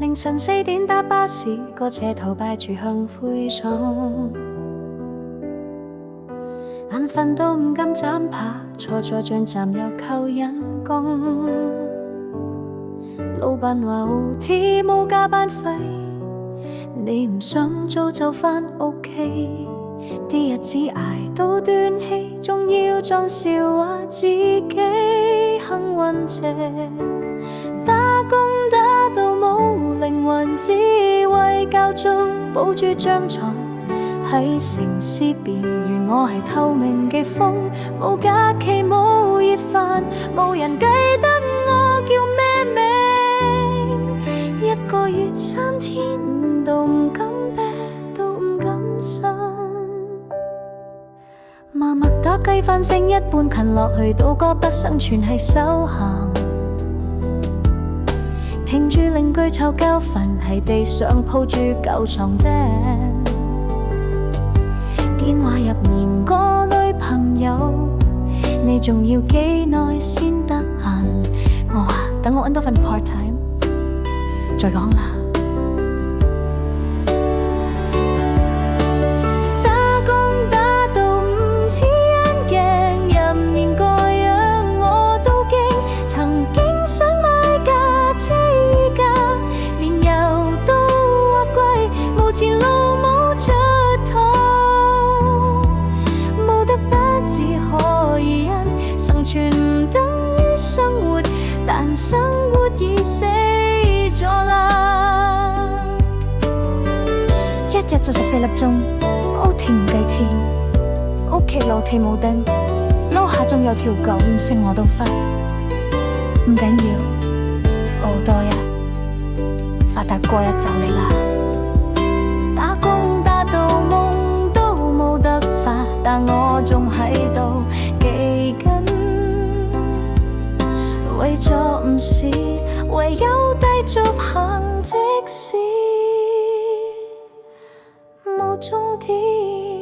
凌晨4點搭巴士，個斜頭擺住向灰盅，眼瞓到唔敢斬扒，坐咗轉站又扣人工。老闆話 OT 冇加班費，你唔想早就返屋企，啲日子捱到斷氣，仲要裝笑話自己幸運者。打工打到冇靈魂，只為交租保住張床。喺城市邊緣，我係透明嘅風，冇假期冇熱飯，冇人記得我叫咩名。一個月3000都唔敢啤，都唔敢呻。默默打雞翻聲，一半勤落去度過不生存係修行。聽住鄰居吵交，瞓喺地上鋪住舊床墊。電話入面個女朋友，你仲要幾耐先得閒？我話等我搵到份 part time 再講啦。打工打到唔似眼鏡，入面個樣我都驚。曾經想買架車，依家連油都話貴，冇前路冇出途，冇得不只可以因生存唔等於生活，但生活已死咗啦。一日做14粒鐘 ，OT 唔計錢，屋企樓梯冇燈，樓下仲有條狗唔識我都吠。唔緊要，熬多日，發達過日就嚟啦。打工打到夢都冇得發，但我仲喺度記緊。為咗唔試，唯有繼續行，即使冇終點。